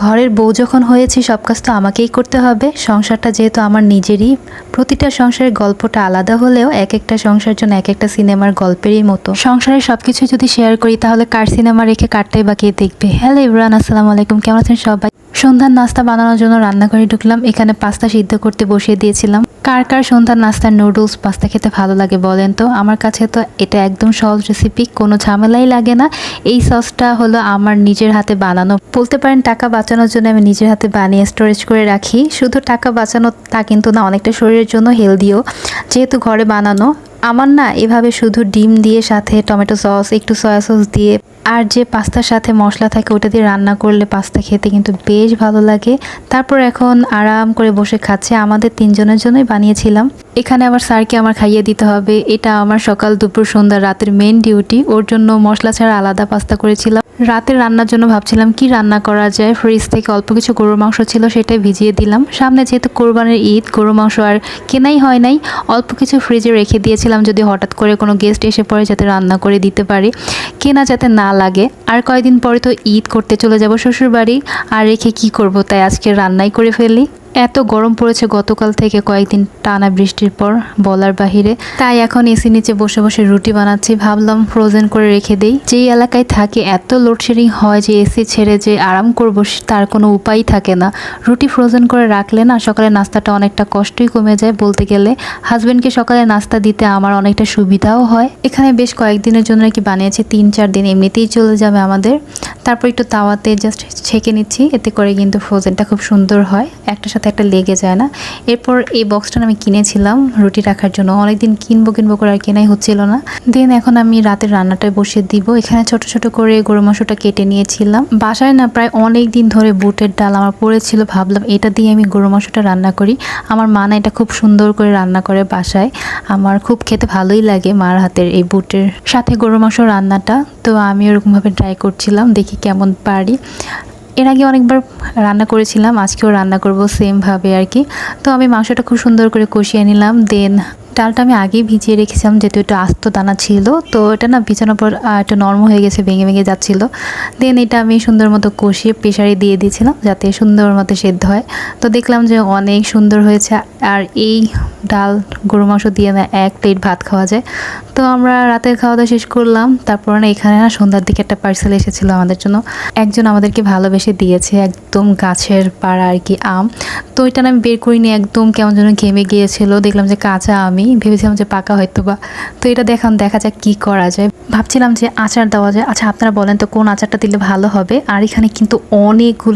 ঘরের বউ যখন হয়েছি সব কাজ তো আমাকেই করতে হবে। সংসারটা যেহেতু আমার নিজেরই, প্রতিটা সংসারের গল্পটা আলাদা হলেও এক একটা সংসার জন্য এক একটা সিনেমার গল্পেরই মতো। সংসারের সবকিছু যদি শেয়ার করি তাহলে কার সিনেমা রেখে কারটাই বা কে দেখবে। হ্যালো ইব্রান, আসসালামু আলাইকুম, কেমন আছেন সবাই? সন্ধ্যার নাস্তা বানানোর জন্য রান্নাঘরে ঢুকলাম। এখানে পাস্তা সিদ্ধ করতে বসিয়ে দিয়েছিলাম। কার কার সন্ধ্যার নাস্তার নুডলস পাস্তা খেতে ভালো লাগে বলেন তো? আমার কাছে তো এটা একদম সহজ রেসিপি, কোনো ঝামেলাই লাগে না। এই সসটা হলো আমার নিজের হাতে বানানো, বলতে পারেন টাকা বাঁচানোর জন্য আমি নিজের হাতে বানিয়ে স্টোরেজ করে রাখি। শুধু টাকা বাঁচানো তা কিন্তু না, অনেকটা শরীরের জন্য হেলদিও, যেহেতু ঘরে বানানো। আমার না এভাবে শুধু ডিম দিয়ে সাথে টমেটো সস, একটু সয়া সস দিয়ে আর যে পাস্তার সাথে মশলা থাকে ওটা দিয়ে রান্না করলে পাস্তা খেতে কিন্তু বেশ ভালো লাগে। তারপর এখন আরাম করে বসে খাচ্ছে। আমাদের তিনজনের জন্যই বানিয়েছিলাম। এখানে আবার স্যারকে আমার খাইয়ে দিতে হবে, এটা আমার সকাল দুপুর সন্ধ্যা রাতের মেন ডিউটি। ওর জন্য মশলা ছাড়া আলাদা পাস্তা করেছিলাম। রাতের রান্নার জন্য ভাবছিলাম কি রান্না করা যায়। ফ্রিজ থেকে অল্প কিছু গরুর মাংস ছিল, সেটাই ভিজিয়ে দিলাম। সামনে যেহেতু কোরবানির ঈদ, গরু মাংস আর কেনাই হয় নাই, অল্প কিছু ফ্রিজে রেখে দিয়েছিলাম যদি হঠাৎ করে কোনো গেস্ট এসে পড়ে যাতে রান্না করে দিতে পারি, কেনা যাতে না লাগে। আর কয়েকদিন পরে তো ঈদ করতে চলে যাব শ্বশুর বাড়ি, আর রেখে কি করব, তাই আজকে রান্নাই করে ফেলি। এত গরম পড়েছে গতকাল থেকে, কয়েকদিন টানা বৃষ্টির পর বলার বাহিরে। তাই এখন এসি নিচে বসে বসে রুটি বানাচ্ছি। ভাবলাম ফ্রোজেন করে রেখে দেই। যেই এলাকায় থাকে এত লোডশেডিং হয় যে এসি ছেড়ে যে আরাম করবো তার কোনো উপায় থাকে না। রুটি ফ্রোজেন করে রাখলে না সকালে নাস্তাটা অনেকটা কষ্টই কমে যায় বলতে গেলে। হাজব্যান্ডকে সকালে নাস্তা দিতে আমার অনেকটা সুবিধাও হয়। এখানে বেশ কয়েকদিনের জন্য কি বানিয়েছি, 3-4 দিন এমনিতেই চলে যাবে আমাদের। তারপর একটু তাওয়াতে জাস্ট ছেঁকে নিচ্ছি, এতে করে কিন্তু ফ্রোজেনটা খুব সুন্দর হয়, একটার সাথে একটা লেগে যায় না। এরপর এই বক্সটা আমি কিনেছিলাম রুটি রাখার জন্য, অনেকদিন কিনবো করে আর কেনাই হচ্ছিল না। দেন এখন আমি রাতের রান্নাটায় বসিয়ে দিব। এখানে ছোট ছোট করে গরু মাংসটা কেটে নিয়েছিলাম। বাসায় না প্রায় অনেক দিন ধরে বুটের ডাল আমার পড়েছিল, ভাবলাম এটা দিয়ে আমি গরু মাংসটা রান্না করি। আমার মা না এটা খুব সুন্দর করে রান্না করে বাসায়, আমার খুব খেতে ভালোই লাগে মার হাতের এই বুটের সাথে গরু মাংস রান্নাটা। তো আমি ওরকমভাবে ট্রাই করছিলাম, দেখি কেমন পারি। এর আগে অনেকবার রান্না করেছিলাম, আজকেও রান্না করব সেমভাবে আর কি। তো আমি মাংসটা খুব সুন্দর করে কষিয়ে নিলাম। দেন ডালটা আমি আগেই ভিজিয়ে রেখেছিলাম, যেহেতু একটু আস্ত দানা ছিল, তো এটা না ভিজানোর পর একটু নরম হয়ে গেছে, ভেঙে ভেঙে যাচ্ছিল। দেন এটা আমি সুন্দর মতো কষিয়ে প্রেশারে দিয়ে দিয়েছিলাম যাতে সুন্দর মতো সেদ্ধ হয়। তো দেখলাম যে অনেক সুন্দর হয়েছে। আর এই ডাল গরু মাংস দিয়ে না 1 প্লেট ভাত খাওয়া যায়। তো আমরা রাতের খাওয়া দাওয়া শেষ করলাম। তারপর না এখানে না সন্ধ্যার দিকে একটা পার্সেল এসেছিলো আমাদের জন্য, একজন আমাদেরকে ভালোবেসে দিয়েছে, একদম গাছের পাড়া আর কি আম। তো এটা না আমি বের করিনি, একদম কেমন যেন ঘেমে গিয়েছিল। দেখলাম যে কাঁচা আমি ভেবেছিলাম যে পাকা হয়তো বা। তো এটা দেখা যাক কি করা যায়। ভাবছিলাম যে আচার দেওয়া যায়। আচ্ছা আপনারা বলেন তো কোন আচারটা দিলে ভালো হবে। আর এখানে কিন্তু অনেকগুলো